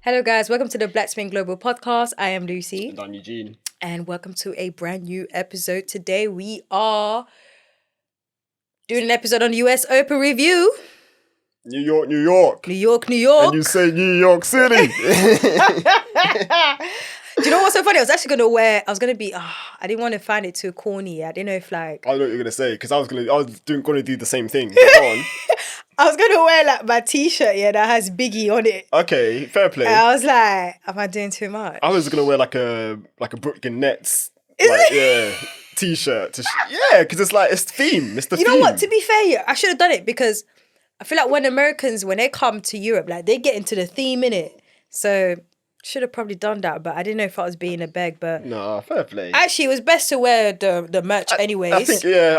Hello guys, welcome to the Black Spin Global Podcast. I am Lucy. And I'm Eugene. And welcome to a brand new episode. Today we are doing an episode on the US Open review. New York, New York. New York, New York. And you say New York City. Do you know what's so funny? I was actually going to be, I didn't want to find it too corny. I didn't know if like... I know what you're going to say, because I was going to do the same ththing. Go on. I was going to wear like my t-shirt, that has Biggie on it. Okay, fair play. And I was like, am I doing too much? I was going to wear like a Brooklyn Nets t-shirt. Because it's like, it's theme. It's the theme. You know what? To be fair, I should have done it because I feel like when Americans, when they come to Europe, like they get into the theme, innit? So... should have probably done that, but I didn't know if I was being a beg. But no, fair play. Actually, it was best to wear the merch anyways. I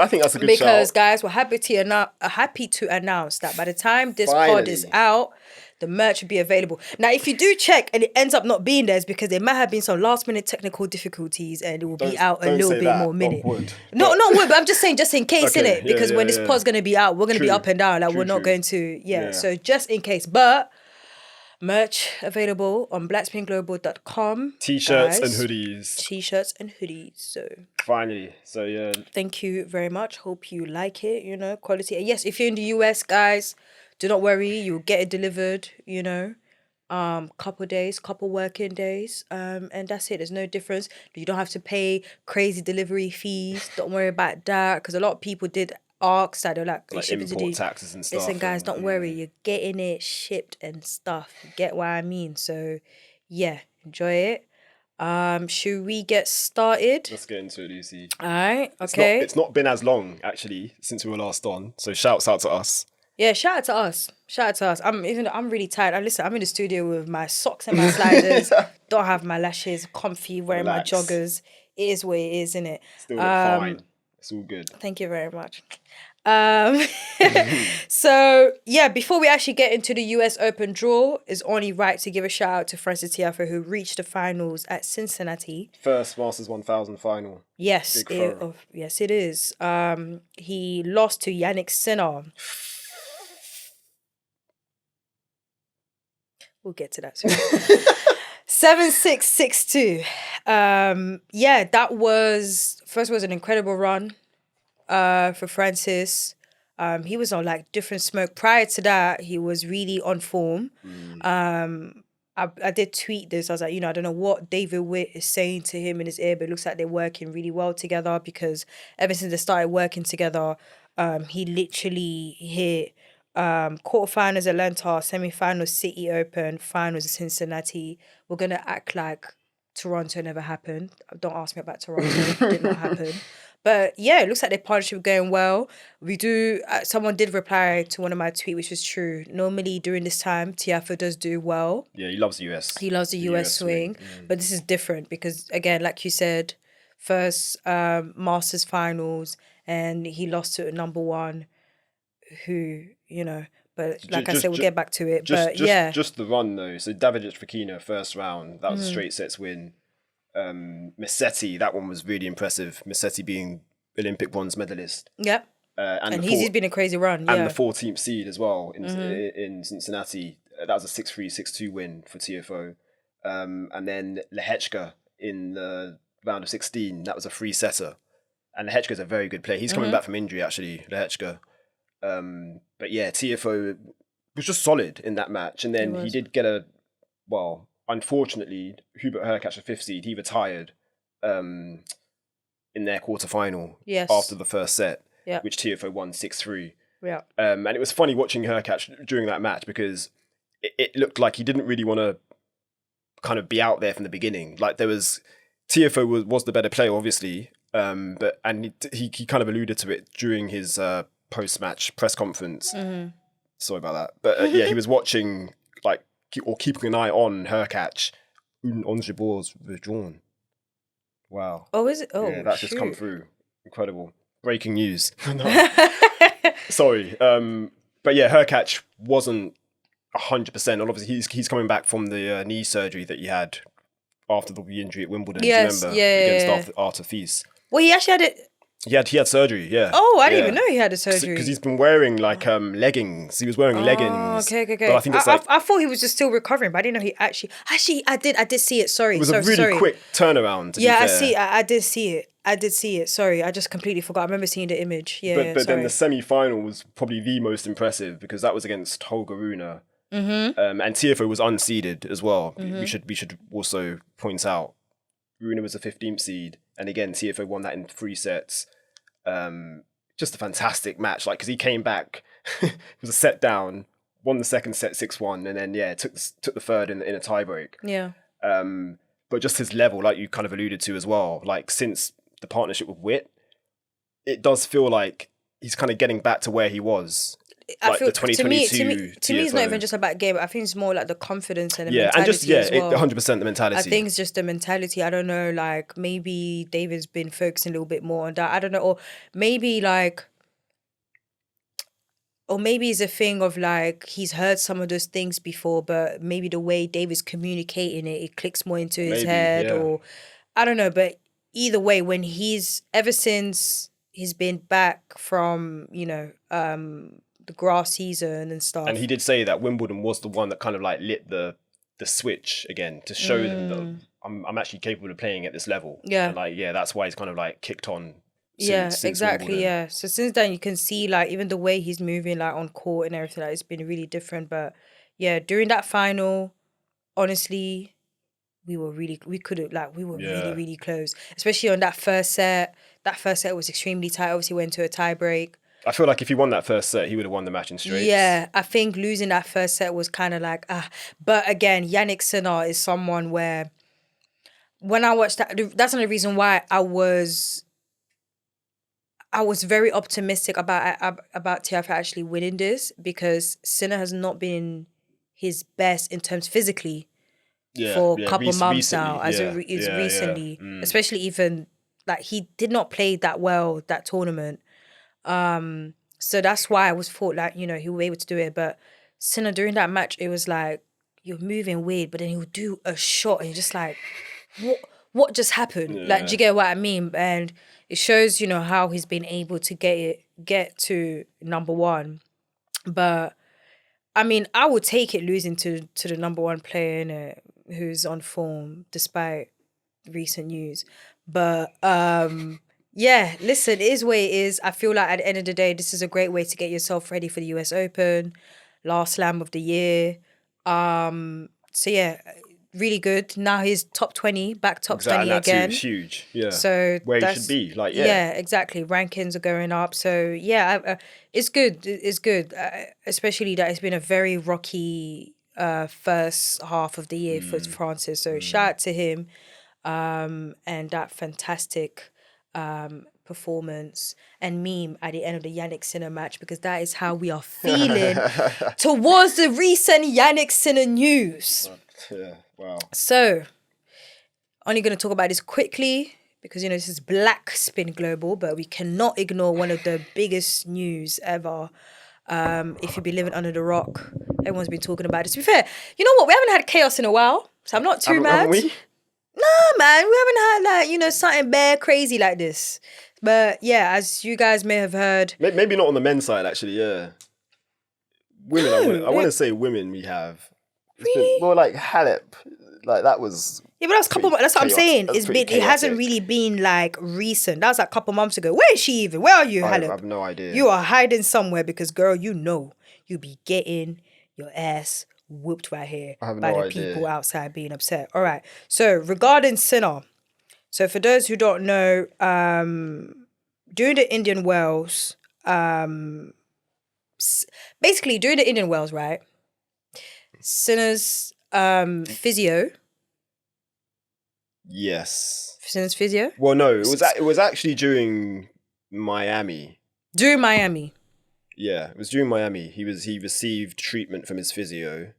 think that's a good shout. Because guys, we're happy to announce that by the time this pod is out, the merch will be available. Now, if you do check and it ends up not being there, it's because there might have been some last minute technical difficulties and it will be out a little bit more minute. Not wood, but I'm just saying just in case, innit? Because when this pod's going to be out, we're going to be up and down. Like we're not going to, So just in case. But merch available on blackspinglobal.com. T-shirts and hoodies. So finally. So yeah. Thank you very much. Hope you like it, quality. And yes, if you're in the US, guys, do not worry. You'll get it delivered, couple working days. And that's it. There's no difference. You don't have to pay crazy delivery fees. Don't worry about that. Because a lot of people did ask that they're like import taxes and stuff. Listen, guys, don't worry, you're getting it shipped and stuff. You get what I mean? So, yeah, enjoy it. Should we get started? Let's get into it, Lucy. All right, okay. It's not been as long actually since we were last on, so shouts out to us. Yeah, shout out to us. I'm really tired. I'm in the studio with my socks and my sliders. Don't have my lashes, comfy, wearing my joggers. It is what it is, isn't it? Still look fine. It's all good. Thank you very much. So yeah, before we actually get into the US Open draw, it's only right to give a shout out to Frances Tiafoe, who reached the finals at Cincinnati. First Masters 1000 final. Yes, yes it is. He lost to Jannik Sinner. We'll get to that soon. 7-6, 6-2. That was an incredible run for Francis. He was on like different smoke. Prior to that, he was really on form. I did tweet this. I was like, I don't know what David Witt is saying to him in his ear, but it looks like they're working really well together because ever since they started working together, he literally hit quarterfinals Atlanta, semi-finals City Open, finals Cincinnati. We're gonna act like Toronto never happened. Don't ask me about Toronto. It did not happen. But yeah, it looks like their partnership going well. We do. Someone did reply to one of my tweets, which was true. Normally during this time, Tiafoe does do well. Yeah, he loves the US. He loves the US swing. But this is different because again, like you said, first Masters finals, and he lost to a number one, who But like I said, we'll get back to it. Just the run though. So Davidovich Fokina, first round, that was a straight sets win. Missetti, that one was really impressive. Missetti being Olympic bronze medalist. Yep. And he's been a crazy run. And the 14th seed as well in Cincinnati. That was a 6-3, 6-2 win for Tiafoe. And then Lehechka in the round of 16, that was a 3-setter. And Lehechka's a very good player. He's coming back from injury actually, Lehechka. But yeah, Tiafoe was just solid in that match. And then he did get unfortunately, Hubert Hurkacz, the 5th seed, he retired in their quarterfinal after the first set, which Tiafoe won 6-3. Yeah. And it was funny watching Hurkacz during that match because it looked like he didn't really want to kind of be out there from the beginning. Like Tiafoe was the better player, obviously, but he kind of alluded to it during his post-match press conference. Sorry about that. But he was watching or keeping an eye on Hurkacz. On Jabor's withdrawn. Wow. Oh, is it? Oh, yeah, that's just come through. Incredible. Breaking news. Sorry. But yeah, Hurkacz wasn't 100%. And obviously, he's coming back from the knee surgery that he had after the injury at Wimbledon. Yes, do you remember? Against Arthur Fils. Well, he actually had it He had surgery, yeah. Oh, I didn't even know he had a surgery. Because he's been wearing like leggings. He was wearing leggings. Okay. But I think it's I thought he was just still recovering, but I didn't know he actually. I did see it. Sorry, it was a really quick turnaround. I did see it. Sorry, I just completely forgot. I remember seeing the image. Yeah, but then the semi-final was probably the most impressive because that was against Holger Rune. And Tiafoe was unseeded as well. We should also point out Rune was a 15th seed, and again Tiafoe won that in 3 sets. Just a fantastic match, like because he came back, it was a set down, won the second set 6-1, and then took the third in a tiebreak. Yeah. But just his level, like you kind of alluded to as well, like since the partnership with Witt, it does feel like he's kind of getting back to where he was. I feel, the 2022 to me, it's not even just about game. I think it's more like the confidence and the mentality and just as well. 100% the mentality. I think it's just the mentality. I don't know, like maybe David's been focusing a little bit more on that. I don't know, or maybe it's a thing of like he's heard some of those things before, but maybe the way David's communicating it clicks more into his head, or I don't know. But either way, when ever since he's been back from the grass season and stuff. And he did say that Wimbledon was the one that kind of like lit the switch again to show them that I'm actually capable of playing at this level. Yeah. And that's why he's kind of like kicked on. Since Exactly. Wimbledon. Yeah. So since then you can see like even the way he's moving like on court and everything, like it's been really different. But yeah, during that final, honestly, we were really really close. Especially on that first set. That first set was extremely tight. Obviously went to a tie break. I feel like if he won that first set, he would have won the match in straights. Yeah, I think losing that first set was kind of like, But again, Jannik Sinner is someone where when I watched that, that's another reason why I was very optimistic about Tiafoe actually winning this, because Sinner has not been his best in terms physically for a couple months now, recently. Especially even, like, he did not play that well that tournament. So that's why I was thought like, he will be able to do it. But Sinner during that match, it was like, you're moving weird, but then he'll do a shot and you're just like, what just happened? Yeah. Like, do you get what I mean? And it shows, how he's been able to get to number one. But I mean, I would take it losing to the number one player, innit, who's on form despite recent news. But yeah, listen, it is what it is. I feel like at the end of the day, this is a great way to get yourself ready for the US Open, last slam of the year. So yeah, really good. Now he's top 20, back top 20 again. That's huge. Yeah. So where he should be, yeah, exactly. Rankings are going up. So yeah, it's good. It's good, especially that it's been a very rocky first half of the year for Francis. So shout out to him, and that fantastic performance and meme at the end of the Jannik Sinner match, because that is how we are feeling towards the recent Jannik Sinner news. Yeah, wow. So, only going to talk about this quickly because, this is Black Spin Global, but we cannot ignore one of the biggest news ever. If you've been living under the rock, everyone's been talking about it. To be fair, you know what? We haven't had chaos in a while, so I'm not too mad. Haven't we? No, man, we haven't had like, something bare crazy like this. But yeah, as you guys may have heard. Maybe not on the men's side, actually, yeah. Women, I want to say women we have. It's been more like Halep, like that was. Yeah, but that's what I'm saying. It hasn't chaotic. really been like recent. That was like a couple months ago. Where is she even? Where are you, Halep? I have no idea. You are hiding somewhere because, girl, you be getting your ass whooped right here by the people outside being upset. All right. So regarding Sinner, so for those who don't know, during the Indian Wells, basically during the Indian Wells, right? Sinner's physio. Yes. Sinner's physio? Well, no, it was actually during Miami. During Miami. Yeah, it was during Miami. He received treatment from his physio,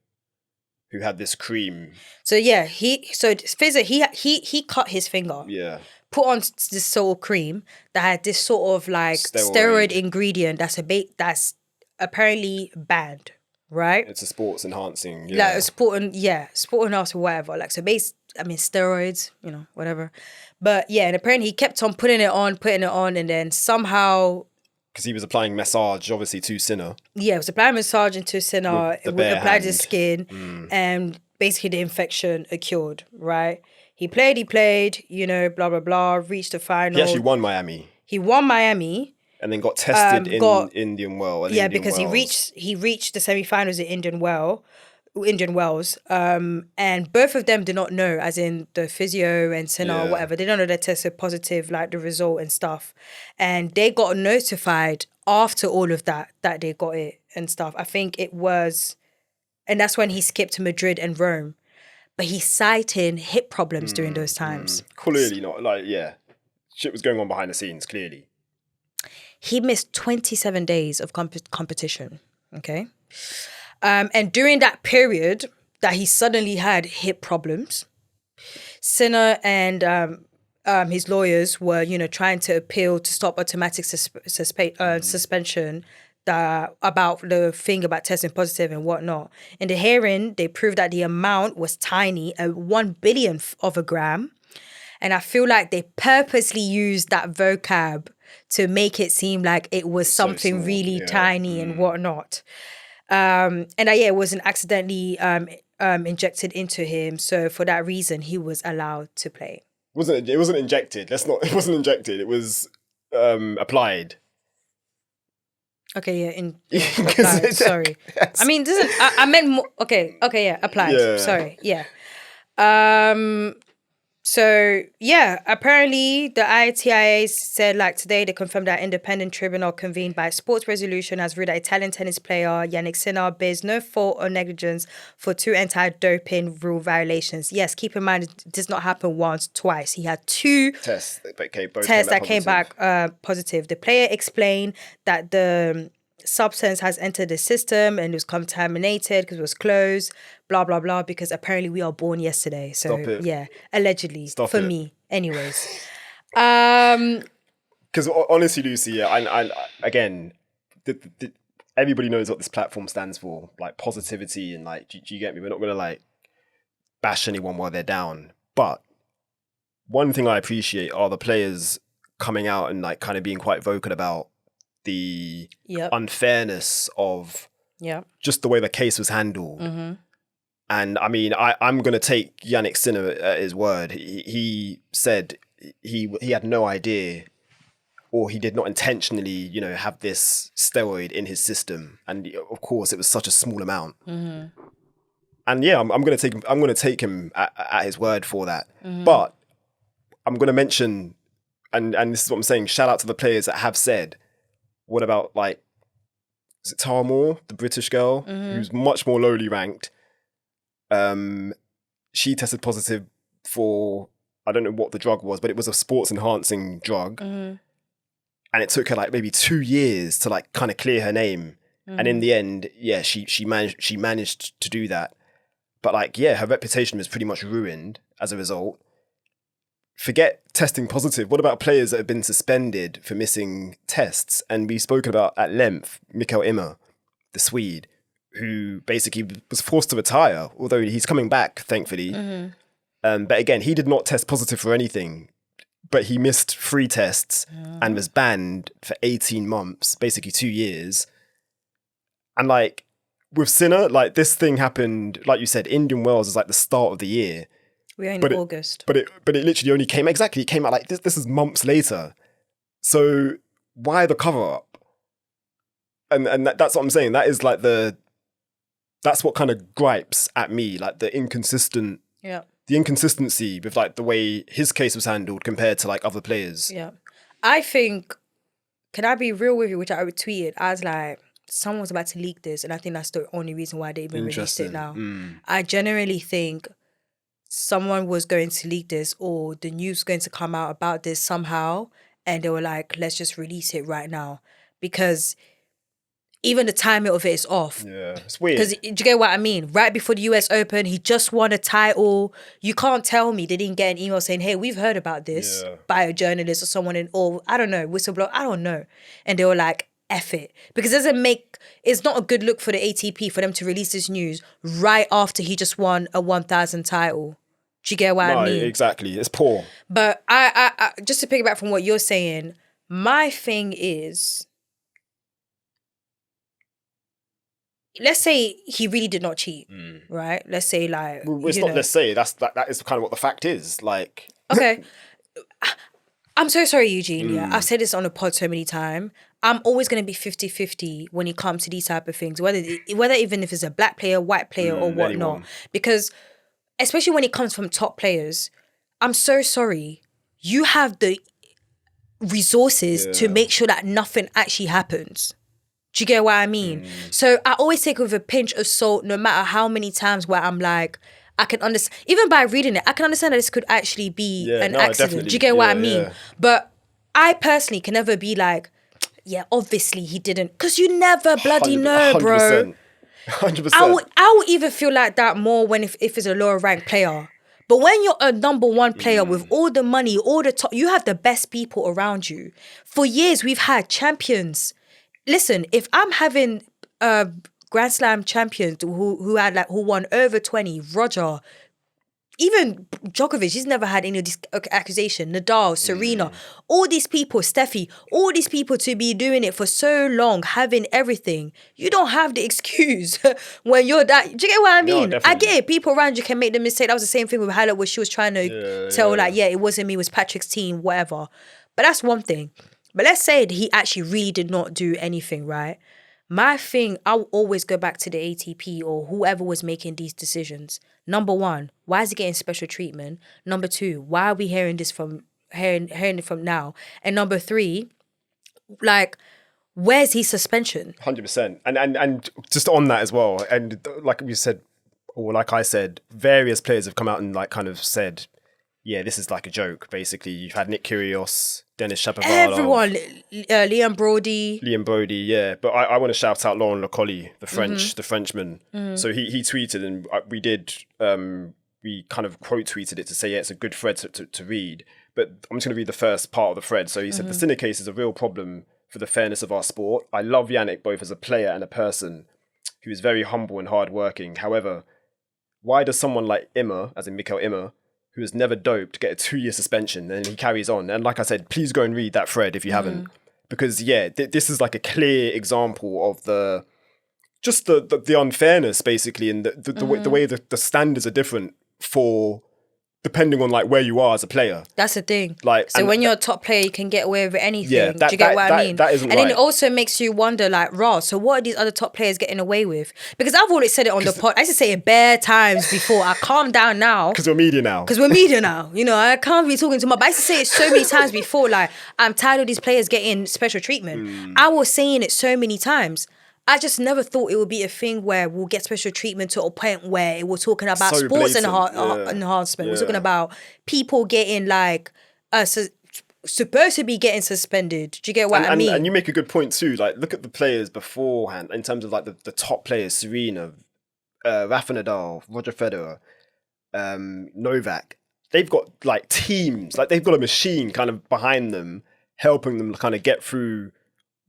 who had this cream. So yeah, physio he cut his finger. Yeah. Put on this sort of cream that had this sort of like steroid ingredient that's apparently banned, right? It's a sports enhancing. Yeah. Like sport enhancing, whatever. Like, so steroids, whatever. But yeah, and apparently he kept on putting it on, and then somehow, because he was applying massage, obviously, to Sinner. yeah, it was applying massage into Sinner, With the it bare applied to hand. his skin, and basically the infection occurred, right? He played, blah, blah, blah, reached the final. He actually won Miami. He won Miami. And then got tested in Indian Wells. Yeah, because he reached the semifinals at Indian Wells. And both of them did not know, as in the physio and Sinner or whatever. They don't know they tested positive, like the result and stuff. And they got notified after all of that they got it and stuff. I think it was, and that's when he skipped Madrid and Rome. But he's citing hip problems during those times. Clearly not. Shit was going on behind the scenes, clearly. He missed 27 days of competition, okay? And during that period that he suddenly had hip problems, Sinner and his lawyers were, trying to appeal to stop automatic suspension about the thing about testing positive and whatnot. In the hearing, they proved that the amount was tiny, a 1/1,000,000th of a gram. And I feel like they purposely used that vocab to make it seem like it was something small, really tiny and whatnot. It wasn't accidentally injected into him. So for that reason, he was allowed to play. It wasn't injected. It wasn't injected. It was applied. Okay, applied. Sorry. Yes. I mean, I meant more. Okay, yeah, applied. Yeah. Sorry, yeah. So, yeah, apparently the ITIA said, today they confirmed that independent tribunal convened by Sports Resolution has ruled that Italian tennis player Jannik Sinner bears no fault or negligence for 2 anti-doping rule violations. Yes, keep in mind, it does not happen once, twice. He had 2 tests that came back positive. The player explained that the substance has entered the system and it was contaminated because it was closed, blah, blah, blah, because apparently we are born yesterday. So, yeah, allegedly. Me. Anyways. Because honestly, Lucy, I again, everybody knows what this platform stands for, like positivity and do you get me? We're not going to bash anyone while they're down. But one thing I appreciate are the players coming out and kind of being quite vocal about the unfairness of just the way the case was handled. Mm-hmm. And I mean, I'm going to take Jannik Sinner at his word. He said he had no idea, or he did not intentionally, have this steroid in his system. And of course, it was such a small amount. Mm-hmm. And yeah, I'm going to take him at his word for that. Mm-hmm. But I'm going to mention, and this is what I'm saying, shout out to the players that have said, what about is it Tara Moore, the British girl, who's much more lowly ranked? She tested positive for, I don't know what the drug was, but it was a sports enhancing drug. Mm-hmm. And it took her maybe 2 years to kind of clear her name. Mm-hmm. And in the end, yeah, she managed to do that. But her reputation was pretty much ruined as a result. Forget testing positive. What about players that have been suspended for missing tests? And we've spoken about at length Mikael Ymer, the Swede, who basically was forced to retire, although he's coming back, thankfully. Mm-hmm. But again, he did not test positive for anything, but he missed 3 tests and was banned for 18 months, basically 2 years. And with Sinner, this thing happened, like you said, Indian Wells is the start of the year. We're in August. But it literally only came out this is months later. So why the cover up? And that's what I'm saying. That is that's what kind of gripes at me, the inconsistency with the way his case was handled compared to other players. Yeah. I think, can I be real with you, which I retweeted as someone was about to leak this, and I think that's the only reason why they even released it now. I genuinely think someone was going to leak this, or the news was going to come out about this somehow, and they were let's just release it right now, because even the timing of it is off. Yeah, it's weird. Because, do you get what I mean? Right before the US Open, he just won a title. You can't tell me they didn't get an email saying, hey, we've heard about this by a journalist or someone I don't know, whistleblower, I don't know. And they were F it. Because it's not a good look for the ATP for them to release this news right after he just won a 1,000 title. Do you get what I mean? Exactly. It's poor. But I just to piggyback from what you're saying, my thing is, let's say he really did not cheat, right? Let's say like Well, it's not. Let's say that is kind of what the fact is. Like, okay, I'm so sorry, Eugene. Yeah, I've said this on the pod so many times. I'm always going to be 50-50 when it comes to these type of things, whether even if it's a black player, white player, or whatnot. Anyone. Because especially when it comes from top players, I'm so sorry. You have the resources to make sure that nothing actually happens. Do you get what I mean? So I always take it with a pinch of salt, no matter how many times where I'm like, I can understand, even by reading it, I can understand that this could actually be an accident. Definitely. Do you get what I mean? Yeah. But I personally can never be like, yeah, obviously he didn't. Because you never bloody know, bro. 100%. I would even feel like that more when if it's a lower ranked player. But when you're a number one player with all the money, all the top, you have the best people around you. For years, we've had champions. Listen, if I'm having Grand Slam champions who won over 20, Roger, even Djokovic, he's never had any of this accusation. Nadal, Serena, all these people, Steffi, all these people to be doing it for so long, having everything. You don't have the excuse when you're that. Do you get what I mean? No, I get it. People around you can make the mistake. That was the same thing with Halep where she was trying to tell it wasn't me, it was Patrick's team, whatever. But that's one thing. But let's say he actually really did not do anything, right? My thing, I'll always go back to the ATP or whoever was making these decisions. Number one, why is he getting special treatment? Number two, why are we hearing this hearing it from now? And number three, like, where's his suspension? 100%. And just on that as well, and like we said, or like I said, various players have come out and like kind of said, yeah, this is like a joke, basically. You've had Nick Kyrgios, Denis Shapovalov. Everyone, Liam Brody, yeah. But I want to shout out Laurent Lecolli, the Frenchman. So he tweeted, and we kind of quote tweeted it to say, yeah, it's a good thread to read. But I'm just going to read the first part of the thread. So he said, the Sinner case is a real problem for the fairness of our sport. I love Jannik both as a player and a person who is very humble and hardworking. However, why does someone like Immer, as in Mikael Immer, who has never doped, get a 2-year suspension? And he carries on. And like I said, please go and read that thread if you haven't. Because, yeah, this is like a clear example of the unfairness, basically, and the way the standards are different for depending on like where you are as a player. That's the thing. Like, so when you're a top player, you can get away with anything. Yeah, do you get what I mean? That isn't and right. then it also makes you wonder, like, so what are these other top players getting away with? Because I've always said it on the pod. I used to say it bare times before. I calm down now. Because we're media now. You know, I can't be talking to my... But I used to say it so many times before, like, I'm tired of these players getting special treatment. I was saying it so many times. I just never thought it would be a thing where we'll get special treatment to a point where we're talking about So sports blatant. enhancement. We're talking about people getting like supposed to be getting suspended. Do you get what I mean? And you make a good point too. Like, look at the players beforehand in terms of like the top players: Serena, Rafa Nadal, Roger Federer, Novak. They've got like teams, like they've got a machine kind of behind them, helping them kind of get through,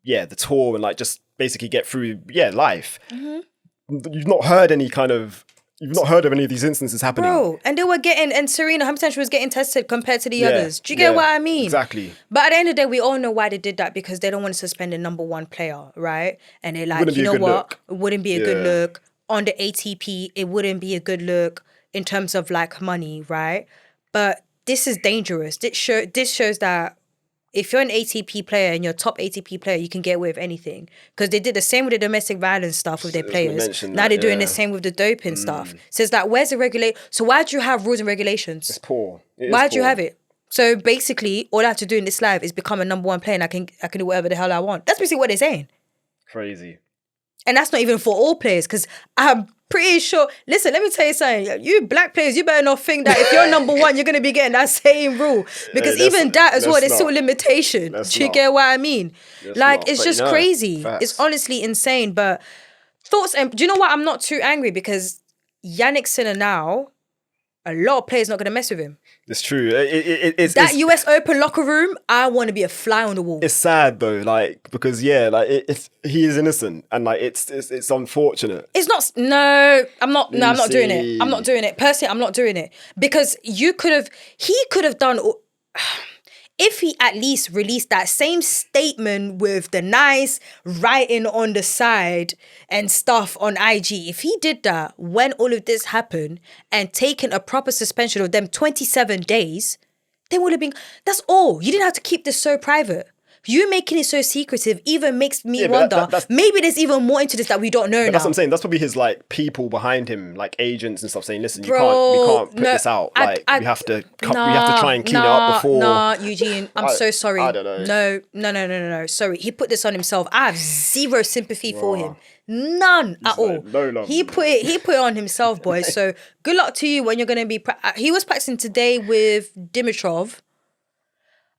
the tour and like just basically get through, life. You've not heard of any of these instances happening. Bro, and they were getting, and Serena, how many times she was getting tested compared to the others? Do you get what I mean? Exactly. But at the end of the day, we all know why they did that, because they don't want to suspend a number one player, right? And they're like, you know what? It wouldn't be a good look. On the ATP, it wouldn't be a good look in terms of like money, right? But this is dangerous. This shows that if you're an ATP player and you're a top ATP player, you can get away with anything. Because they did the same with the domestic violence stuff with their players. Now they're doing the same with the doping stuff. So it's like, where's the regulate? So why do you have rules and regulations? It's poor. Why do you have it? So basically, all I have to do in this life is become a number one player and I can do whatever the hell I want. That's basically what they're saying. Crazy. And that's not even for all players, because I'm pretty sure... Listen, let me tell you something. You black players, you better not think that if you're number one, you're going to be getting that same rule. Because even that as well, there's still a limitation. Do you get what I mean? It's just crazy. Facts. It's honestly insane. But thoughts... And do you know what? I'm not too angry, because Jannik Sinner now, a lot of players not going to mess with him. It's true. It's That US Open locker room, I want to be a fly on the wall. It's sad though, like because he is innocent, and like it's unfortunate. It's not. No, I'm not. No, I'm not doing it. I'm not doing it. Personally, I'm not doing it because he could have done. If he at least released that same statement with the nice writing on the side and stuff on IG, if he did that when all of this happened and taken a proper suspension of them 27 days, they would have been, that's all. You didn't have to keep this so private. You making it so secretive even makes me wonder, maybe there's even more into this that we don't know now. That's what I'm saying. That's probably his like people behind him, like agents and stuff saying, listen, we can't put this out. Like we have to try and clean it up before. Nah, Eugene, I'm so sorry. I don't know. No. Sorry. He put this on himself. I have zero sympathy for him. None at all. No love. He put it on himself, boys. So good luck to you when you're going to be... He was practicing today with Dimitrov.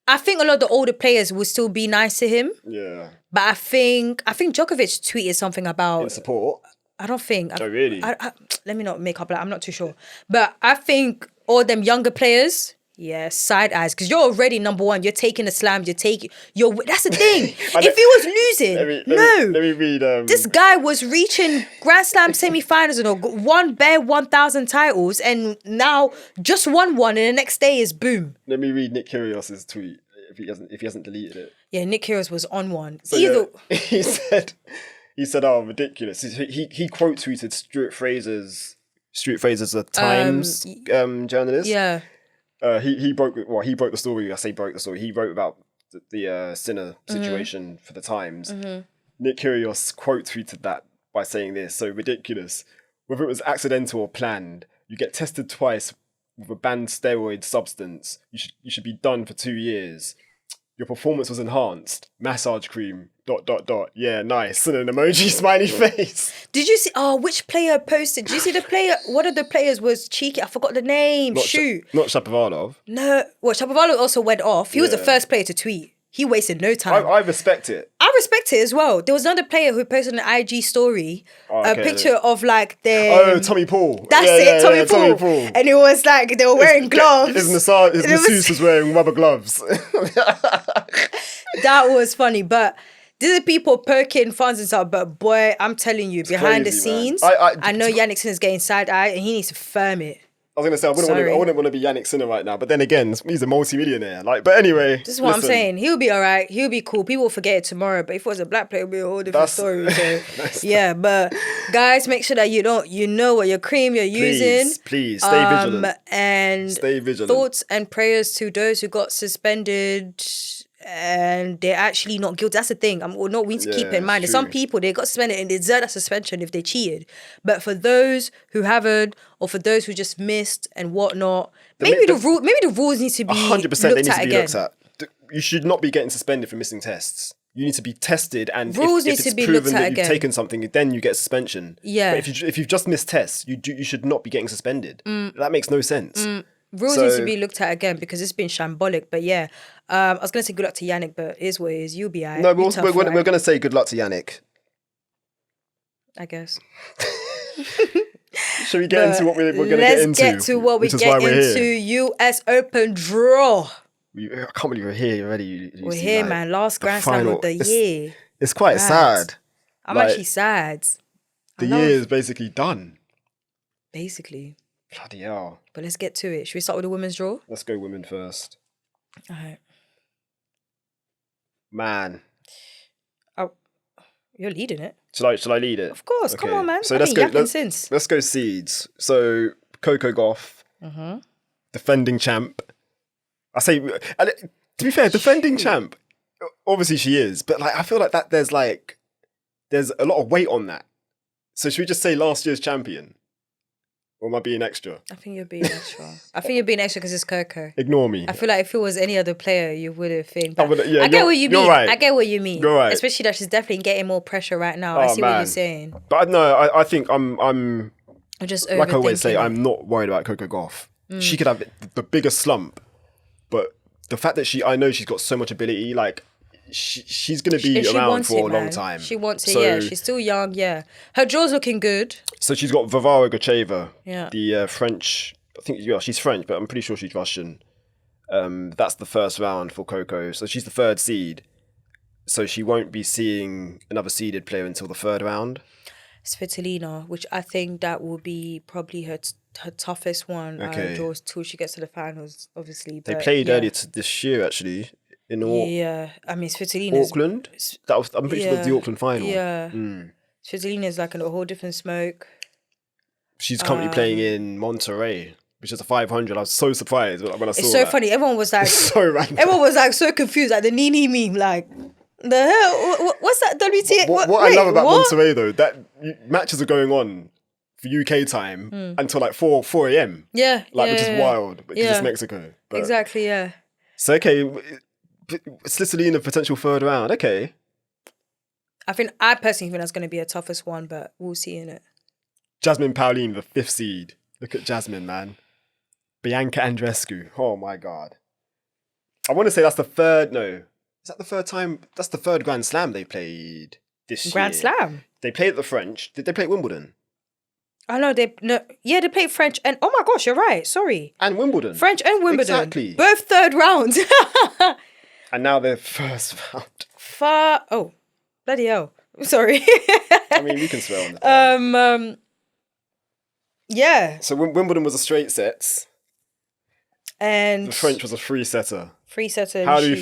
I think a lot of the older players will still be nice to him. Yeah. But I think Djokovic tweeted something about... In support? I don't think... Oh, really? Let me not make up that. I'm not too sure. But I think all them younger players... Yeah, side eyes. Because you're already number one. You're taking the slam. That's the thing. If he was losing... Let me read... This guy was reaching Grand Slam semi-finals and won bare 1,000 titles and now just won one and the next day is boom. Let me read Nick Kyrgios's tweet if he hasn't deleted it. Yeah, Nick Kyrgios was on one. So he said, oh, ridiculous. He quote tweeted Stuart Fraser's a Times journalist. Yeah. He broke the story. I say broke the story. He wrote about the Sinner situation for the Times. Mm-hmm. Nick Kyrgios quote tweeted that by saying this: "So ridiculous. Whether it was accidental or planned, you get tested twice with a banned steroid substance. You should be done for 2 years. Your performance was enhanced. Massage cream. ... Yeah, nice. And an emoji smiley face." Did you see? Oh, which player posted? Did you see the player? One of the players was cheeky. I forgot the name. Not Shapovalov. No. Well, Shapovalov also went off. He was the first player to tweet. He wasted no time. I respect it. I respect it as well. There was another player who posted an IG story, a picture of like their... Oh, Tommy Paul. That's it, Tommy Paul. And it was like they were wearing gloves. His masseuse was wearing rubber gloves. That was funny, but... These are people poking fans and stuff, but boy, I'm telling you, behind the scenes, I know Jannik Sinner's getting side-eye and he needs to firm it. I was going to say, I wouldn't want to be Jannik Sinner right now, but then again, he's a multi-millionaire. But anyway. This is what I'm saying. He'll be all right. He'll be cool. People will forget it tomorrow, but if it was a black player, it'll be a whole different story. So, yeah, but guys, make sure that you know what your cream you're using. Please, stay vigilant. And stay vigilant. Thoughts and prayers to those who got suspended and they're actually not guilty. That's the thing. We need to keep in mind. There's some people, they got suspended and they deserve that suspension if they cheated. But for those who haven't, or for those who just missed and whatnot, maybe the rules need to be 100% looked at. You should not be getting suspended for missing tests. You need to be tested, and if it's proven that you've taken something, then you get suspension. Yeah. But if you've just missed tests, you should not be getting suspended. That makes no sense. Rules need to be looked at again because it's been shambolic. But yeah, I was going to say good luck to Jannik, but it is what it is. You'll be all right. No, we're going to say good luck to Jannik. I guess. Shall we get into what we're going to get into? Let's get to what we get into. US Open draw. I can't believe we're here already. We're here, man. Last Grand Slam of the year. It's quite sad. I'm actually sad. The year is basically done. Basically. Bloody hell. But let's get to it. Should we start with the women's draw? Let's go women first. All right. Man. Oh, you're leading it. Shall I lead it? Of course. Okay. Come on, man. So let's go seeds. So Coco Gauff, defending champ. I say, to be fair, defending champ. Obviously she is, but I feel like that there's a lot of weight on that. So should we just say last year's champion? Or am I being extra? I think you're being extra. I think you're being extra because it's Coco. Ignore me. I feel like if it was any other player, you would have think. I get what you mean. Right. I get what you mean. You're right. Especially that she's definitely getting more pressure right now. I see what you're saying. But no, I think I'm just like I always say, I'm not worried about Coco Gauff. She could have the biggest slump, but the fact that I know she's got so much ability, she's going to be around for a long time. She wants it, yeah. She's still young, yeah. Her draw's looking good. So she's got Varvara Gracheva, the French think she's French, but I'm pretty sure she's Russian. That's the first round for Coco. So she's the third seed. So she won't be seeing another seeded player until the third round. Svitolina, which I think that will be probably her toughest one till she gets to the finals, obviously. They played earlier this year, actually, in I mean, Svitolina's... Auckland? I'm pretty sure it was the Auckland final. Yeah. Svitolina's like a whole different smoke. She's currently playing in Monterey, which is a 500. I was so surprised when I saw that. It's so funny. Everyone was like... so random. Everyone was like so confused. Like the Nini meme, like... The hell? What's that WTA? What I love about Monterey though, that matches are going on for UK time until like 4 a.m. Yeah, which is wild because it's Mexico. But, exactly, yeah. So okay, Svitolina potential third round. Okay, I personally think that's going to be a toughest one, but we'll see in it. Jasmine Paolini, the 5th seed. Look at Jasmine, man. Bianca Andreescu. Oh my god. I want to say that's the third. No. Is that the third time? That's the third Grand Slam they played this year. Grand Slam? They played at the French. Did they play at Wimbledon? Oh, no. They played French and... Oh, my gosh, you're right. Sorry. And Wimbledon. French and Wimbledon. Exactly. Both third rounds. And now they're first round. Oh, bloody hell. Sorry. I mean, we can swear on that. Yeah. So Wimbledon was a straight sets. And... The French was a free-setter. Free-setter. How do you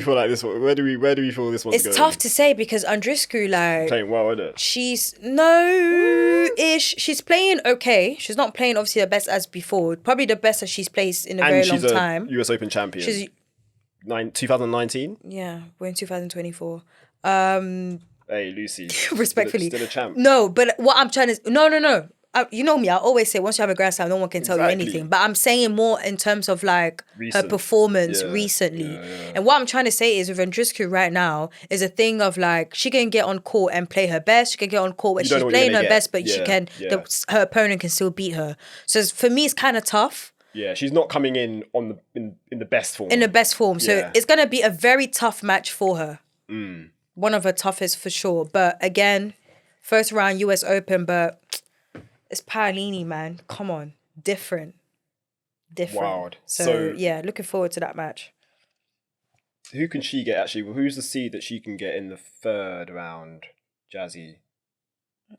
feel like this one? Where do we feel this one's going? It's tough to say because Andreescu, like... Playing well, isn't it? She's... No-ish. She's playing okay. She's not playing, obviously, the best as before. Probably the best that she's played in a very long time. And she's a US Open champion. She's... 2019? Yeah, we're in 2024. Hey, Lucy. Respectfully. Still a champ. No, but what I'm trying to... No. You know me, I always say once you have a Grand Slam, no one can tell you anything. But I'm saying more in terms of like her performance recently. Yeah. And what I'm trying to say is with Andreescu right now is a thing of like she can get on court and play her best. She can get on court when she's playing her best, but she can her opponent can still beat her. So for me, it's kind of tough. Yeah, she's not coming in in the best form. In the best form. So it's gonna be a very tough match for her. One of her toughest for sure. But again, first round US Open, but it's Paolini, man. Come on. Different. Wild. So, yeah, looking forward to that match. Who can she get, actually? Who's the seed that she can get in the third round, Jazzy?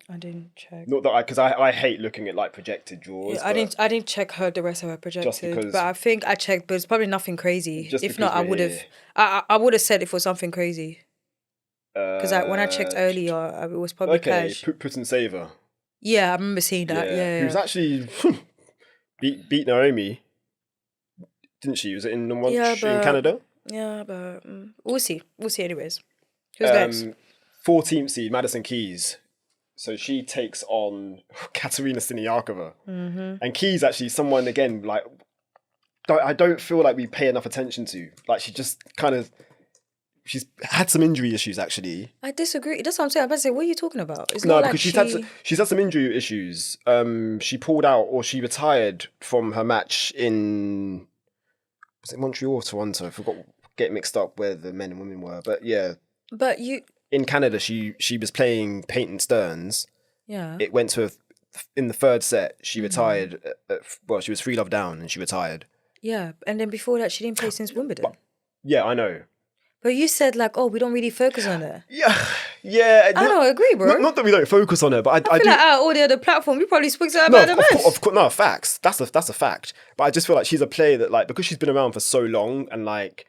I didn't check. Not that because I hate looking at like projected draws. Yeah, I didn't check the rest of her projected. But I think I checked, but it's probably nothing crazy. If not, I would have. I would have said if it was something crazy. Because when I checked earlier, it was probably cash. Put and Saver. Yeah, I remember seeing that. Yeah. Who's actually beat Naomi, didn't she? Was it in in Canada? Yeah, but we'll see. We'll see anyways. Who's next? 14th seed, Madison Keys. So she takes on Katerina Siniakova. And Keys actually someone, again, like, I don't feel like we pay enough attention to. Like, she just kind of... She's had some injury issues, actually. I disagree. That's what I'm saying. I'm about to say, what are you talking about? It's no, not because like she's had some injury issues. She pulled out or she retired from her match in... Was it Montreal or Toronto? I forgot, get mixed up where the men and women were. But yeah. But you... In Canada, she was playing Peyton Stearns. Yeah. It went to... In the third set, she retired... she was 3-love down and she retired. Yeah, and then before that, she didn't play since Wimbledon. Yeah, I know. But you said like, we don't really focus on her. Yeah. I don't agree, bro. Not that we don't focus on her, but I feel do. like out of all the other platforms, we probably spoke to her about the most. Of course, no, facts. That's a fact. But I just feel like she's a player that, like, because she's been around for so long and like,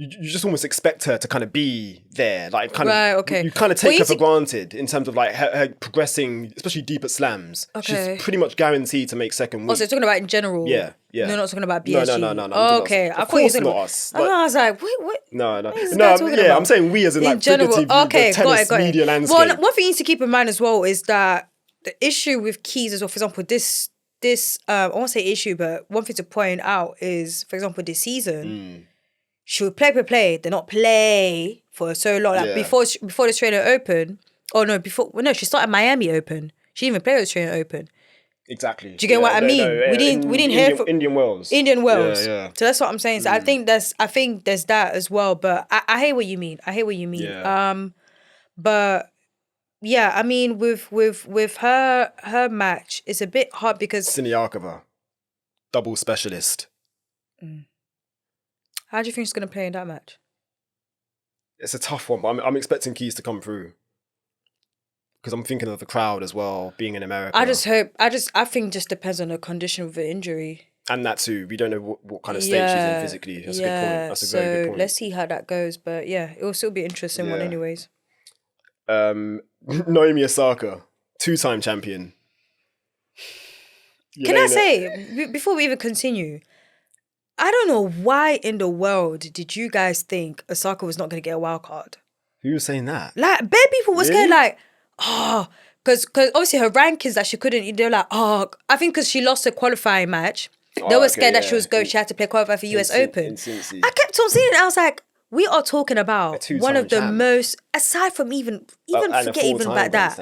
you just almost expect her to kind of be there, like kind of. Okay. You kind of take her for granted in terms of like her progressing, especially deep at slams. Okay. She's pretty much guaranteed to make second week. Oh, so you're talking about in general. Yeah. No, not talking about BSG. No. Oh, okay, I thought you were talking about us. I was like, what? No. Yeah, I'm saying we as in like general. Okay, got it. Media landscape. Well, one thing you need to keep in mind as well is that the issue with Keys as well, for example, this I won't say issue, but one thing to point out is, for example, this season, she would play, then not play for so long. Like before the Australian Open, she started Miami Open. She didn't even play the Australian Open. Exactly. Do you get what I mean? We didn't hear from Indian Wells. Yeah. So that's what I'm saying. So I think there's that as well. But I hear what you mean. Yeah. But yeah, I mean with her match, it's a bit hard because Siniakova. double specialist. How do you think she's going to play in that match? It's a tough one, but I'm expecting Keys to come through. Because I'm thinking of the crowd as well, being in America. I think it just depends on the condition of the injury. And that too. We don't know what kind of state she's in physically. That's a good point. That's a very good point. Let's see how that goes. But yeah, it will still be an interesting one anyways. Naomi Osaka, 2-time champion. Can I say, before we even continue, I don't know why in the world did you guys think Osaka was not going to get a wild card? Who was saying that? Like, bare people was scared, like, because obviously her rankings that she couldn't, they're like, I think because she lost a qualifying match, they were scared that she had to play qualify for US Open. I kept on seeing it, I was like, we are talking about one of the most, aside from even forget even about that.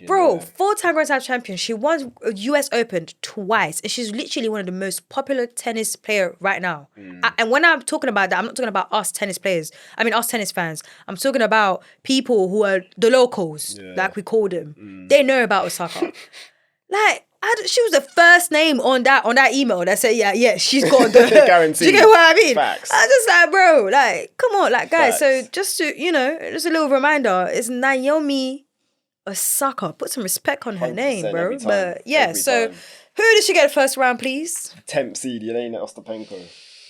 Bro, 4-time Grand Slam champion. She won US Open twice. And she's literally one of the most popular tennis player right now. And when I'm talking about that, I'm not talking about us tennis players. I mean, us tennis fans. I'm talking about people who are the locals, like we call them. They know about Osaka. Like, she was the first name on that email that said, yeah, she's got the guarantee. Do you get what I mean? Facts. I was just like, bro, like, come on, like, guys. Facts. So just to, just a little reminder, it's Naomi Osaka. Put some respect on her name, bro. But yeah, so time. Who did she get first round, please? 10th seed, Jelena Ostapenko.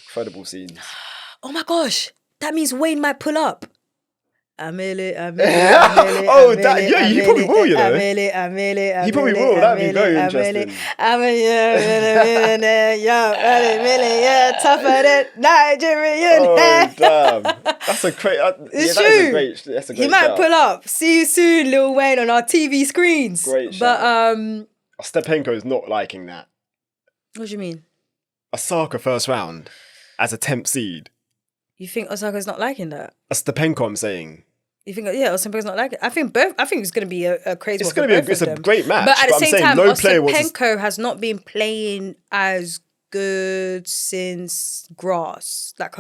Incredible scenes. Oh my gosh, that means Wayne might pull up. He probably will, He probably will. That'd be very interesting. Tougher than Nigerian. Oh damn, that's a great. It's true. That's a great. He might shout. pull up. See you soon, Lil Wayne, on our TV screens. Great but shout. Ostapenko is not liking that. What do you mean? Osaka first round as a 10th seed. You think Osaka's not liking that? Ostapenko, I'm saying. You think, Ostapenko's not liking it? I think it's going to be a crazy It's one. It's a great match. But at the same time, no Ostapenko has not been playing as good since grass. Like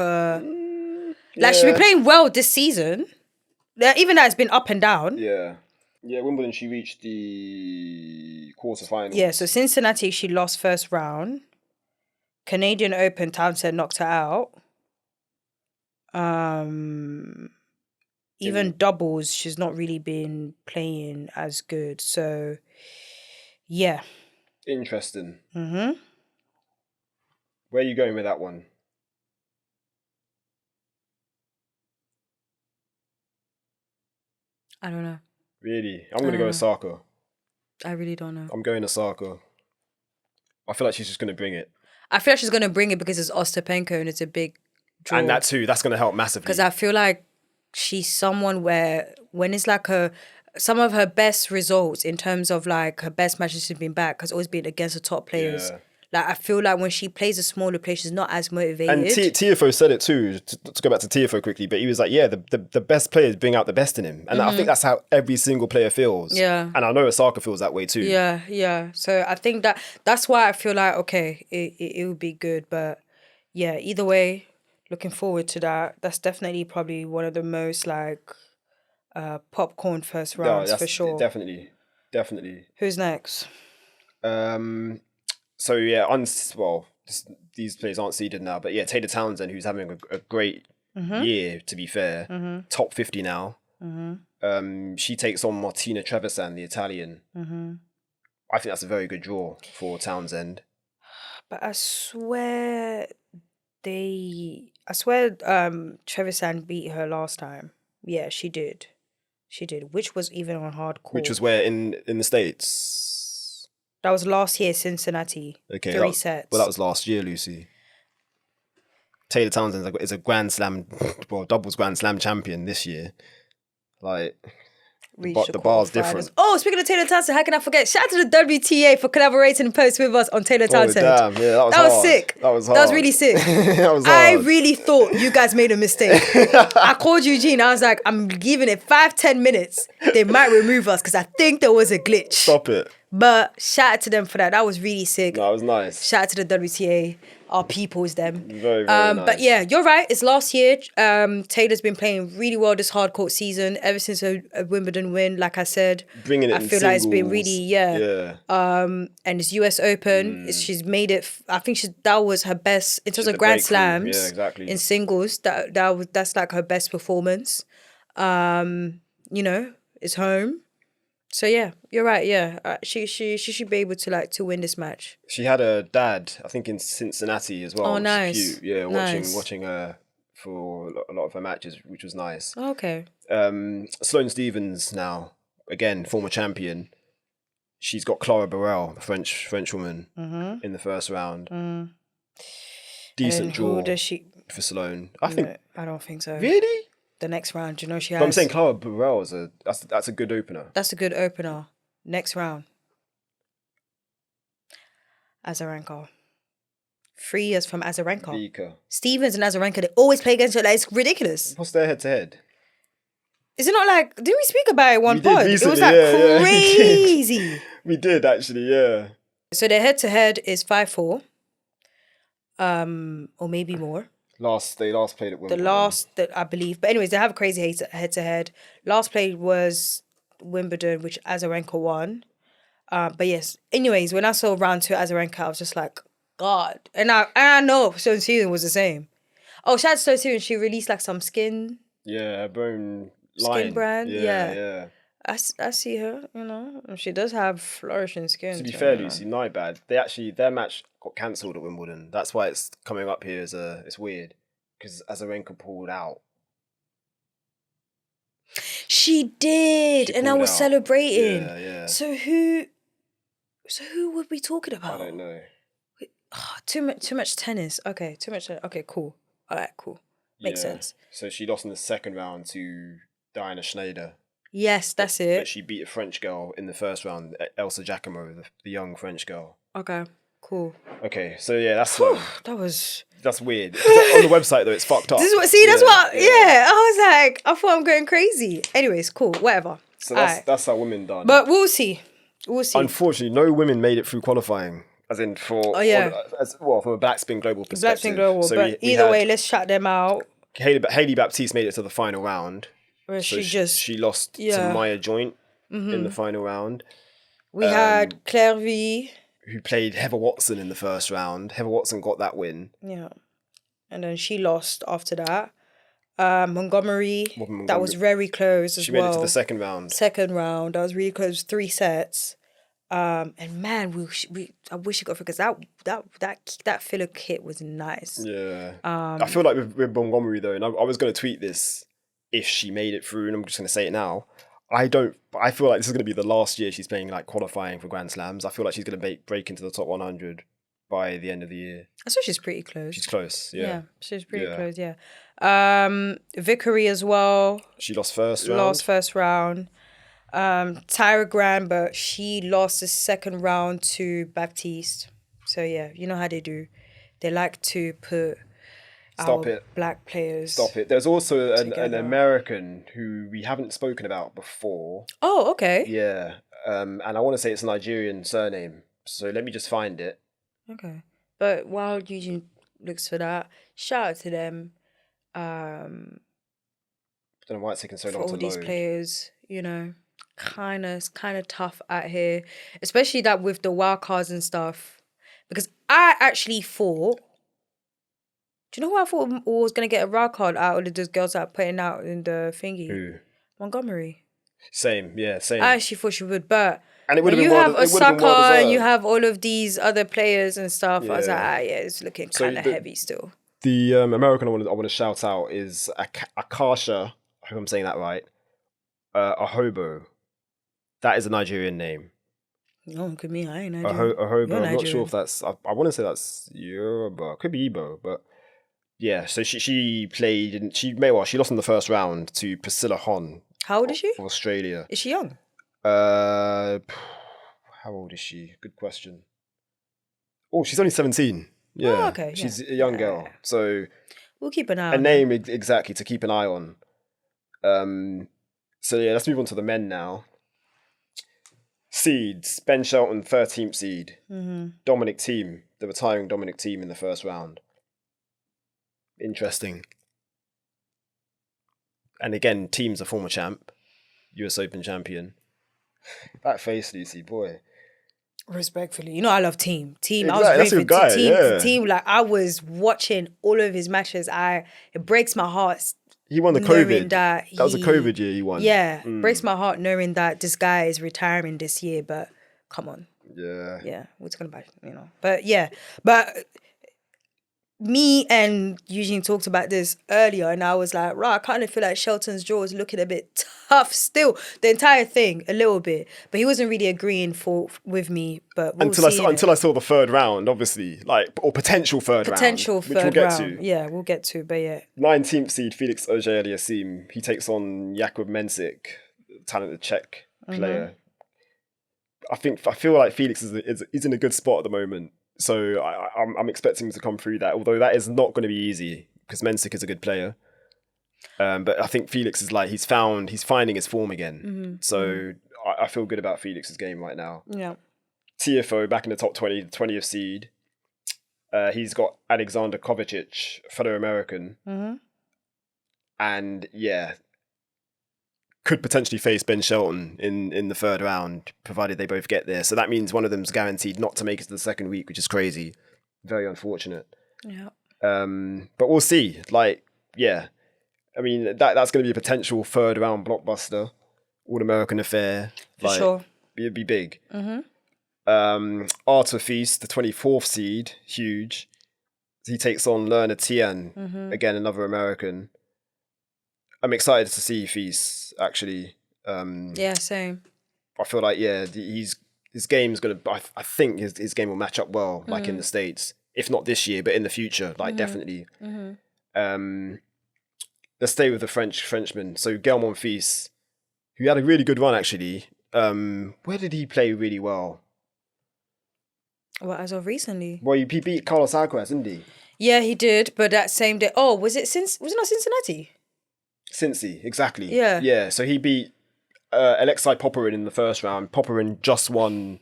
she's been playing well this season. Even though it's been up and down. Yeah. Yeah, Wimbledon, she reached the quarterfinals. Yeah, so Cincinnati, she lost first round. Canadian Open, Townsend knocked her out. Even doubles, she's not really been playing as good. So, yeah. Interesting. Mm-hmm. Where are you going with that one? I don't know. Really? I'm going to go Osaka. I really don't know. I'm going Osaka. I feel like she's just going to bring it. I feel like she's going to bring it because it's Ostapenko and it's a big draw. And that too, that's going to help massively. Because I feel like she's someone where when it's like some of her best results in terms of like her best matches she's been back has always been against the top players. Yeah. Like I feel like when she plays a smaller player, she's not as motivated. And Tiafoe said it too, to go back to Tiafoe quickly, but he was like, the best players bring out the best in him. And I think that's how every single player feels. Yeah. And I know Osaka feels that way too. Yeah. So I think that's why I feel like, okay, it would be good. But yeah, either way, looking forward to that. That's definitely probably one of the most like popcorn first rounds for sure. Definitely. Who's next? So yeah, these players aren't seeded now, but yeah, Taylor Townsend, who's having a great year, to be fair, top 50 now. She takes on Martina Trevisan, the Italian. I think that's a very good draw for Townsend. But I swear Trevisan beat her last time. Yeah, she did, which was even on hard court. Which was where in the States. That was last year, Cincinnati. Okay, 3 sets. Well, that was last year, Lucy. Taylor Townsend is a Grand Slam, doubles Grand Slam champion this year. Like, the bar's different. Oh, speaking of Taylor Townsend, how can I forget? Shout out to the WTA for collaborating and post with us on Taylor Townsend. Oh, damn. Yeah, that was hard. Was sick. That was hard. That was really sick. That was hard. I really thought you guys made a mistake. I called Eugene. I was like, I'm giving it 5-10 minutes. They might remove us because I think there was a glitch. Stop it. But shout out to them for that. That was really sick. No, it was nice. Shout out to the WTA, our peoples, them. Very, very nice. But yeah, you're right. It's last year. Taylor's been playing really well this hard court season ever since a Wimbledon win. Like I said, Bringing it I in feel like it's been singles. really Yeah. and it's US Open. She's made it. I think that was her best in terms of the Grand breakthrough. Slams. Yeah, exactly. In singles, that's like her best performance. You know, it's home. So yeah, you're right. Yeah, she should be able to win this match. She had her dad, I think, in Cincinnati as well. Oh, which is nice. cute. Yeah, Nice. watching her for a lot of her matches, which was nice. Okay. Sloane Stephens now, again, former champion. She's got Clara Burrell, a French woman, in the first round. Decent draw does she? for Sloane. I think. I don't think so. Really? The next round, you know she has. But I'm saying Clara Burrell is that's a good opener. That's a good opener. Next round. Azarenka. 3 years from Azarenka. Vika. Stevens and Azarenka, they always play against each other. It's ridiculous. What's their head-to-head? Is it not like, didn't we speak about it one We did pod? It was recently, like yeah. crazy. We did, actually, yeah. So their head-to-head is 5-4. Or maybe more. They last played at Wimbledon. The last that I believe. But anyways, they have a crazy head-to-head. Last played was Wimbledon, which Azarenka won. But yes, anyways, when I saw round 2 Azarenka, I was just like, God. And I know Stone Steven was the same. Oh, shout out to Stone Steven. She released like some skin Yeah, her own line. skin brand. Yeah. I see her, you know. She does have flourishing skin. To be so, fair, you know. Lucy, not bad. Their match got cancelled at Wimbledon. That's why it's coming up here it's weird. Because Azarenka pulled out. She did, and I pulled was out. celebrating. Yeah. So who were we talking about? I don't know. Too much tennis. Okay, too much. Okay, cool. All right, cool. Makes sense. So she lost in the second round to Diana Schneider. Yes, that's But it. she beat a French girl in the first round, Elsa Giacomo, the young French girl. Okay, cool. Okay, so yeah, that's that's weird. 'Cause on the website though, it's fucked up. This is what. See, that's what. Yeah, I was like, I thought I'm going crazy. Anyways, cool. Whatever. So Alright. that's how women done. But we'll see. We'll see. Unfortunately, no women made it through qualifying. As in from a Black Spin Global perspective. Black Spin Global. So but we either had way, let's shout them out. Hayley Baptiste made it to the final round. Where So she lost to Maya Joint in the final round. We had Claire V. Who played Heather Watson in the first round. Heather Watson got that win. Yeah. And then she lost after that. Montgomery. That was very close as well. She made it to the second round. Second round. That was really close. 3 sets. And man, I wish it got through because that filler kit was nice. Yeah. I feel like with Montgomery though, and I was going to tweet this if she made it through, and I'm just going to say it now. I feel like this is going to be the last year she's playing like qualifying for Grand Slams. I feel like she's going to break into the top 100 by the end of the year. I saw she's pretty close. She's close, yeah. She's pretty close, yeah. Vickery as well. She lost first round. Tyra Grant, but she lost the second round to Baptiste. So yeah, you know how they do. They like to put black players. Stop it. There's also an American who we haven't spoken about before. Oh, okay. Yeah. And I want to say it's a Nigerian surname. So let me just find it. Okay. But while Eugene looks for that, shout out to them. I don't know why it's taking so long to load. For all these players, you know, kind of tough out here, especially that with the wild cards and stuff. Because I actually thought, do you know who I thought was gonna get a wild card out of those girls that are putting out in the thingy? Who? Montgomery. Same. I actually thought she would, but and it would have you been have Osaka and you have all of these other players and stuff. I was like, it's looking kind of heavy still. The American I want to shout out is Akasha. I hope I'm saying that right. Ahobo. That is a Nigerian name. No, it could be. I ain't Nigerian. Ahobo. I'm not sure if that's. I want to say that's Yoruba. Could be Igbo, but yeah. So she played and she lost in the first round to Priscilla Hon. How old is she? Of Australia. Is she young? How old is she? Good question. Oh, she's only 17. Yeah. Oh, okay. She's a young girl. So we'll keep an eye on a name exactly to keep an eye on. So yeah, let's move on to the men now. Seeds: Ben Shelton, 13th seed. Mm-hmm. Dominic Thiem, the retiring Dominic Thiem in the first round. Interesting. And again, Thiem's a former champ, US Open champion. That face, Lucy, boy. Respectfully, you know I love Thiem. Thiem, I Exactly, was that's rooting your guy, for Thiem. yeah. Thiem, like I was watching all of his matches. It breaks my heart. He won the knowing COVID. That was a COVID year he won. Yeah, breaks my heart knowing that this guy is retiring this year. But come on, Yeah. We're talking about But yeah, but me and Eugene talked about this earlier, and I was like, right, I kind of feel like Shelton's draw is looking a bit tough still. The entire thing, a little bit, but he wasn't really agreeing with me. But we'll until I saw the third round, obviously, or potential third round, which we'll get to. Yeah, we'll get to. But yeah, 19th seed Felix Auger-Aliassime. He takes on Jakub Mensik, talented Czech player. I feel like Felix is in a good spot at the moment. So I'm expecting him to come through that, although that is not going to be easy because Mensik is a good player. But I think Felix is he's finding his form again. So I feel good about Felix's game right now. Yeah. Tiafoe back in the top 20, 20th seed. He's got Alexander Kovacic, fellow American. And yeah, could potentially face Ben Shelton in the third round, provided they both get there. So that means one of them's guaranteed not to make it to the second week, which is crazy. Very unfortunate. Yeah. But we'll see. Yeah. I mean, that's going to be a potential third round blockbuster, All-American affair. For sure. It'd be big. Arthur Feast, the 24th seed, huge. He takes on Lerner Tian, again, another American. I'm excited to see Feast, actually. Yeah, same. I feel like, his game's going to... I think his game will match up well, in the States. If not this year, but in the future, definitely. Let's stay with the Frenchman. So, Guillermo Feast, who had a really good run, actually. Where did he play really well? Well, as of recently. Well, he beat Carlos Alcaraz, didn't he? Yeah, he did. But that same day... Oh, was it not Cincinnati? Cincy, exactly. Yeah. Yeah, so he beat Alexei Popyrin in the first round. Popyrin just won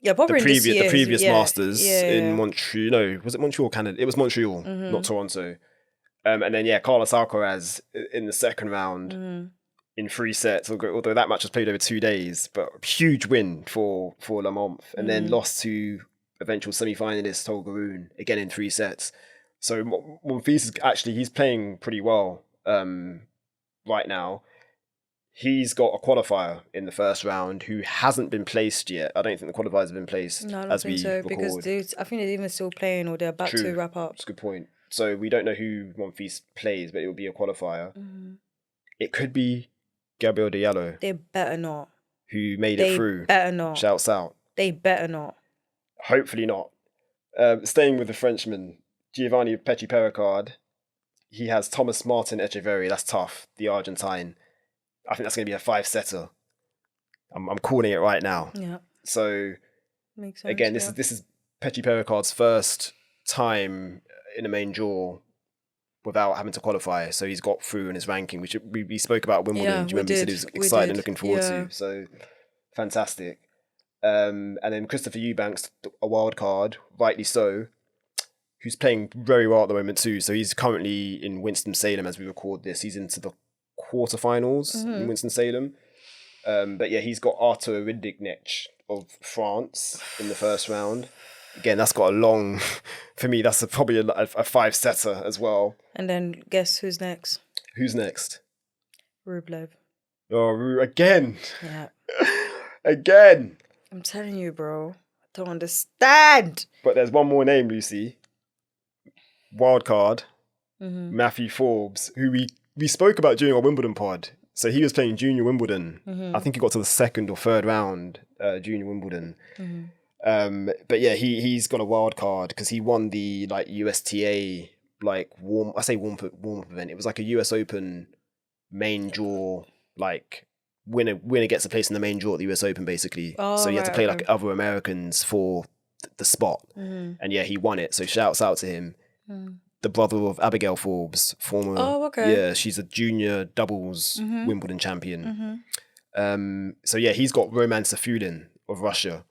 the previous Masters in Montreal. No, was it Montreal, Canada? It was Montreal, not Toronto. And then, Carlos Alcaraz in the second round in 3 sets, although that match was played over 2 days. But huge win for Le Mans. And then lost to eventual semi-finalist Holger Rune, again in 3 sets. So Monfils he's playing pretty well right now. He's got a qualifier in the first round who hasn't been placed yet. I don't think the qualifiers have been placed. No, I don't think so, because I think they're even still playing or they're about to wrap up. That's a good point. So we don't know who Monfils plays, but it will be a qualifier. It could be Gabriel Diallo. They better not. Who made it through. They better not. Shouts out. They better not. Hopefully not. Staying with the Frenchman, Giovanni Petit-Pericard. He has Thomas Martin Echeverry. That's tough. The Argentine. I think that's going to be a 5-setter. I'm calling it right now. Yeah. So makes sense. Again, this is Petit-Pericard's first time in a main draw without having to qualify. So he's got through in his ranking, which we spoke about at Wimbledon. Yeah, Do you remember? He said he was excited and looking forward to. So fantastic. And then Christopher Eubanks, a wild card, rightly so, who's playing very well at the moment too. So he's currently in Winston-Salem as we record this. He's into the quarterfinals in Winston-Salem. But yeah, he's got Arthur Rindignech of France in the first round. Again, that's got a long... For me, that's probably a 5-setter as well. And then guess who's next? Who's next? Rublev. Oh, again. Yeah. Again. I'm telling you, bro. I don't understand. But there's one more name, Lucy. Wildcard. Matthew Forbes, who we spoke about during our Wimbledon pod. So he was playing Junior Wimbledon. I think he got to the second or third round, Junior Wimbledon. But yeah, he's got a wild card because he won the USTA warm up event. It was like a US Open main draw, winner gets a place in the main draw at the US Open basically. So you had to play other Americans for the spot. And yeah, he won it. So shouts out to him. The brother of Abigail Forbes, former. Oh, okay. Yeah, she's a junior doubles Wimbledon champion. So yeah, he's got Roman Safulin of Russia.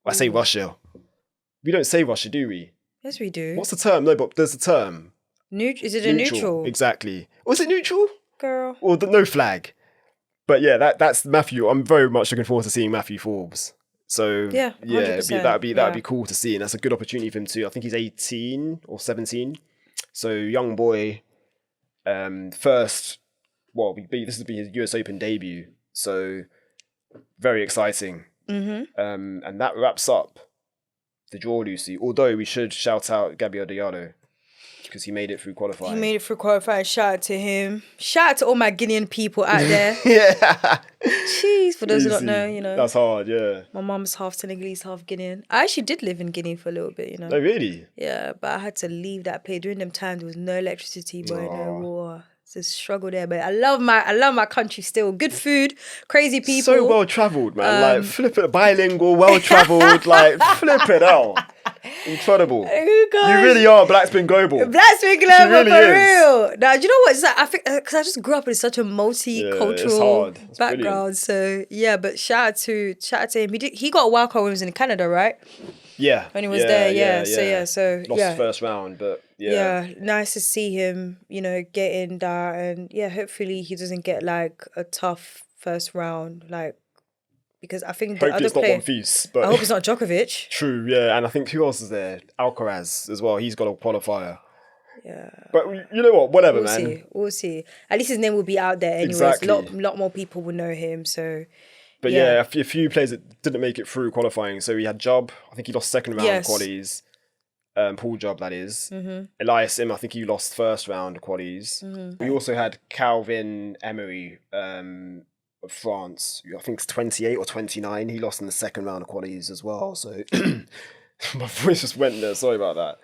I say Russia. We don't say Russia, do we? Yes, we do. What's the term? No, but there's a term. Is it a neutral? Exactly. Was it neutral? Girl. Or no flag? But yeah, that's Matthew. I'm very much looking forward to seeing Matthew Forbes. So yeah, that'd be cool to see, and that's a good opportunity for him too. I think he's 18 or 17, so young boy. First, this would be his US Open debut, so very exciting. And that wraps up the draw, Lucy. Although we should shout out Gabriel Diallo because he made it through qualifying. He made it through qualifying. Shout out to him. Shout out to all my Guinean people out there. Yeah. Jeez, for those who don't know, you know. That's hard, yeah. My mum's half Senegalese, half Guinean. I actually did live in Guinea for a little bit, you know. Oh, really? Yeah, but I had to leave that place. During them times, there was no electricity, boy, no water. It's a struggle there, but I love my country still. Good food, crazy people. So well travelled, man. Like, flip it, bilingual, well travelled, like, flip it out. Incredible. Oh, you really are Black Spin Global. Black Spin Global, really for is. real. Now, do you know what? It's like, I think because I just grew up in such a multicultural background. Brilliant. So yeah, but shout out to him. He got a wild card when he was in Canada, right? Yeah. When he was there, yeah. So lost first round, but yeah. Yeah, nice to see him, you know, get in there, and yeah, hopefully he doesn't get like a tough first round, like, because I think the other player. But I hope it's not Djokovic. True, yeah, and I think who else is there? Alcaraz as well. He's got a qualifier. Yeah, but you know what? Whatever, man. We'll see. At least his name will be out there anyways. Exactly. Lot more people will know him. So. But yeah, a few players that didn't make it through qualifying. So we had Job. I think he lost second round qualies. Paul Job, that is. Eliassime, I think he lost first round qualies. We also had Calvin Emery of France. I think it's 28 or 29. He lost in the second round of qualies as well. So my voice just went there. Sorry about that.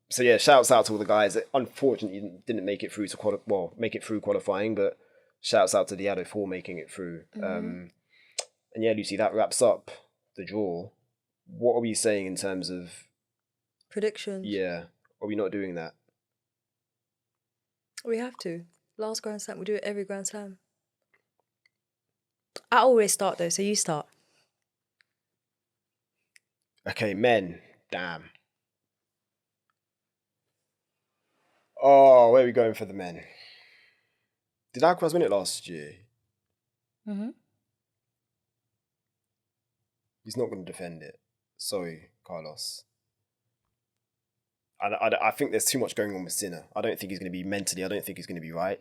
So yeah, shouts out to all the guys that unfortunately didn't make it through to qualifying, but shouts out to Diallo for making it through. And yeah, Lucy, that wraps up the draw. What are we saying in terms of predictions? Yeah. Are we not doing that? We have to. Last Grand Slam, we do it every Grand Slam. I always start though, so you start. Okay, men. Damn. Oh, where are we going for the men? Did Alcaraz win it last year? He's not going to defend it. Sorry, Carlos. I think there's too much going on with Sinner. I don't think he's going to be mentally. I don't think he's going to be right.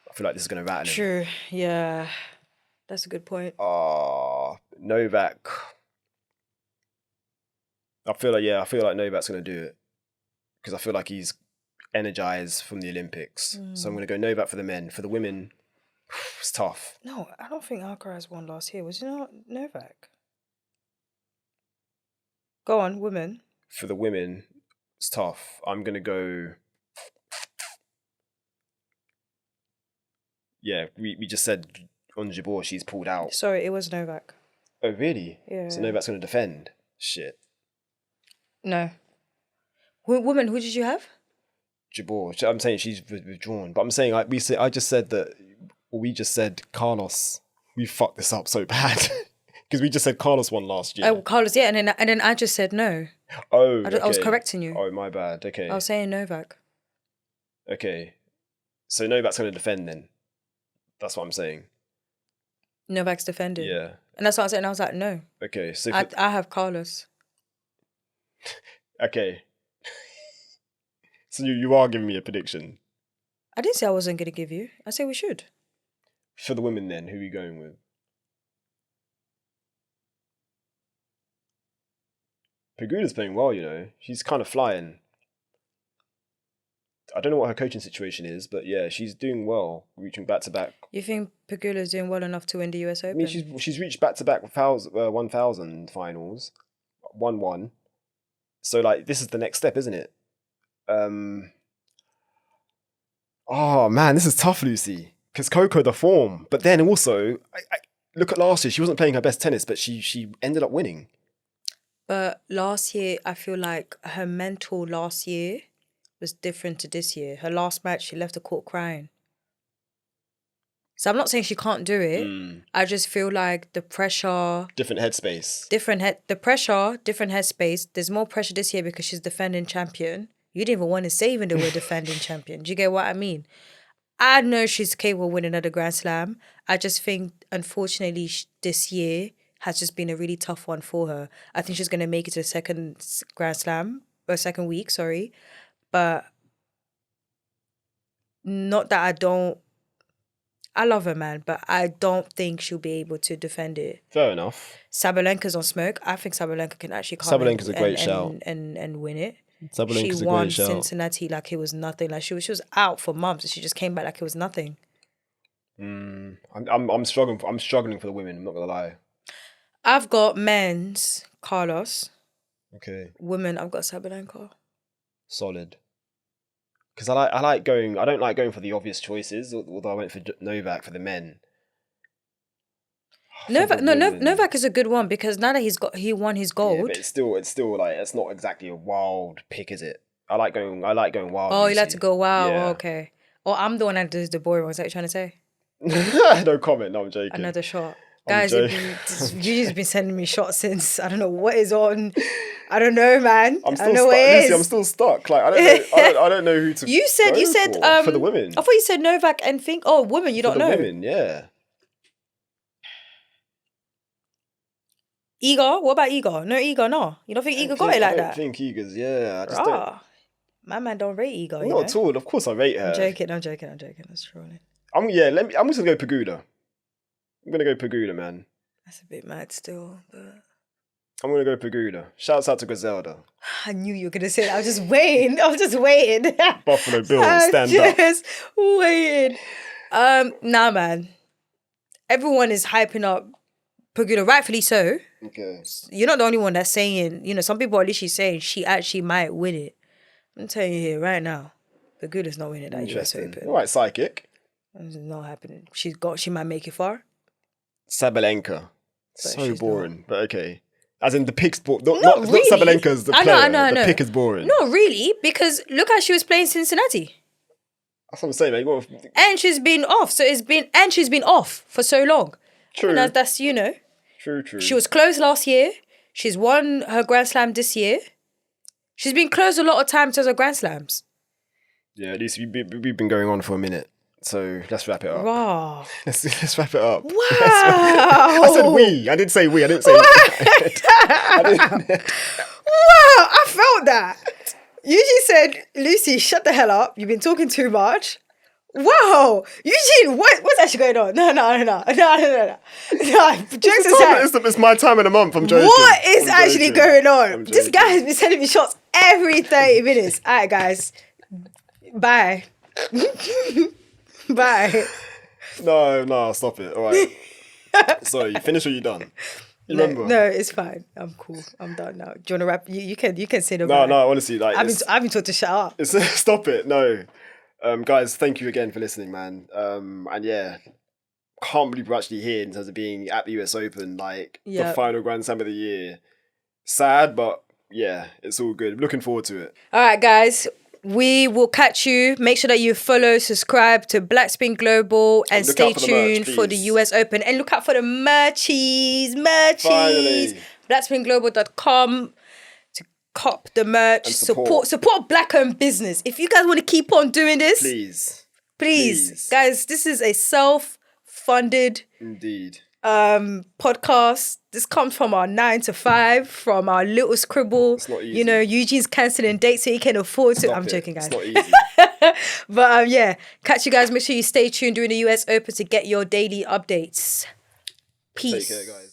I feel like this is going to rattle him. True. Yeah. That's a good point. Novak. I feel like Novak's going to do it. Because I feel like he's energized from the Olympics. So I'm going to go Novak for the men. For the women, it's tough. No, I don't think Alcaraz won last year. Was it not Novak? Go on, women. For the women, it's tough. I'm going to go... Yeah, we just said on Jabeur, she's pulled out. Sorry, it was Novak. Oh, really? Yeah. So Novak's going to defend? Shit. No. Woman, who did you have? Jabeur. I'm saying she's withdrawn. But I'm saying, we just said Carlos. We fucked this up so bad. Because we just said Carlos won last year. Oh, Carlos, yeah. And then I just said no. Oh, okay. I was correcting you. Oh, my bad. Okay. I was saying Novak. Okay. So Novak's going to defend then. That's what I'm saying. Novak's defending. Yeah. And that's what I said. And I was like, no. Okay. So I have Carlos. Okay. So you are giving me a prediction. I didn't say I wasn't going to give you. I said we should. For the women then, who are you going with? Pegula's playing well, you know. She's kind of flying. I don't know what her coaching situation is, but yeah, she's doing well, reaching back-to-back. You think Pegula's doing well enough to win the US Open? I mean, she's reached back-to-back 1,000 finals, 1-1. So, like, this is the next step, isn't it? Oh, man, this is tough, Lucy. Because Coco, the form. But then also, I look at last year. She wasn't playing her best tennis, but she ended up winning. But last year, I feel like her mental last year was different to this year. Her last match, she left the court crying. So I'm not saying she can't do it. I just feel like the pressure... Different headspace. different headspace. There's more pressure this year because she's defending champion. You didn't even want to say even though we're defending champion. Do you get what I mean? I know she's capable of winning another Grand Slam. I just think, unfortunately, this year has just been a really tough one for her. I think she's going to make it to the second Grand Slam, or second week, sorry. But not that I love her, man, but I don't think she'll be able to defend it. Fair enough. Sabalenka's on smoke. I think Sabalenka can actually come Sabalenka's a great shout. And win it. Sabalenka's She a won great shout. Cincinnati like it was nothing. Like she was out for months and she just came back like it was nothing. I'm struggling for the women, I'm not gonna lie. I've got men's Carlos. Okay. Women, I've got Sabalenka. Solid. Because I don't like going for the obvious choices, although I went for Novak for the men. Novak is a good one because now that he won his gold. Yeah, but it's still like it's not exactly a wild pick, is it? I like going wild. Oh, you like to go wild? Yeah. Oh, okay. Oh, I'm the one that does the boring ones. Is that what you're trying to say? No comment. No, I'm joking. Another shot. Guys, Eugene's been sending me shots since. I don't know what is on. I don't know, man. I'm still I know stuck. what it Lucy, is. I'm still stuck. Like I don't know who to. You said for the women. I thought you said Novak and think. Oh, women. You don't know. Women, yeah. Igor. What about Igor? No, Igor. No, you don't think Igor got it like that? I don't think Igor's. Yeah, I just don't. My man don't rate Igor. Not at all. Of course, I rate her. I'm joking. That's trolling. I'm just gonna go Paguda. I'm gonna go Paguda, man. That's a bit mad still, but I'm gonna go Paguda. Shouts out to Griselda. I knew you were gonna say that. I was just waiting. Buffalo Bills, stand up. Just waiting. Nah, man. Everyone is hyping up Paguda, rightfully so. Okay. You're not the only one that's saying. You know, some people are literally saying she actually might win it. I'm telling you here right now, Paguda's not winning that US Open. All right, psychic. It's not happening. She might make it far. Sabalenka. So boring, not. but okay. As in the pick's not really. Not Sabalenka's the player. I know. The pick is boring. Not really, because look how she was playing Cincinnati. That's what I'm saying, mate. And she's been off. She's been off for so long. True. And that's you know. True. She was close last year. She's won her Grand Slam this year. She's been close a lot of times to her Grand Slams. Yeah, at least we've been going on for a minute. So let's wrap it up. Wow. Let's wrap it up. Wow. I said we. I didn't say we. I didn't say Wow, I felt that. Eugene said, Lucy, shut the hell up. You've been talking too much. Wow. Eugene, what's actually going on? No. Jokes aside. It's my time of the month. I'm joking. What is actually going on? This guy has been sending me shots every 30 minutes. All right, guys. Bye. Bye. No, stop it. All right. Sorry, you finished or you done? You remember? No, it's fine. I'm cool. I'm done now. Do you want to wrap? You can say no. No, honestly, like I've been told to shut up. Stop it. No. Guys, thank you again for listening, man. And yeah, can't believe we're actually here in terms of being at the US Open, like the final Grand Slam of the year. Sad, but yeah, it's all good. Looking forward to it. All right, guys. We will catch you. Make sure that you follow, subscribe to Black Spin Global, and stay tuned for the US Open. And look out for the merchies. Finally. BlackSpinGlobal.com to cop the merch. And support Black-owned business. If you guys want to keep on doing this, please. Guys, this is a self-funded podcast. This comes from our 9 to 5, from our little scribble. It's not easy. You know, Eugene's cancelling dates so he can afford to. I'm joking, guys. It's not easy. But yeah, catch you guys. Make sure you stay tuned during the US Open to get your daily updates. Peace. Take care, guys.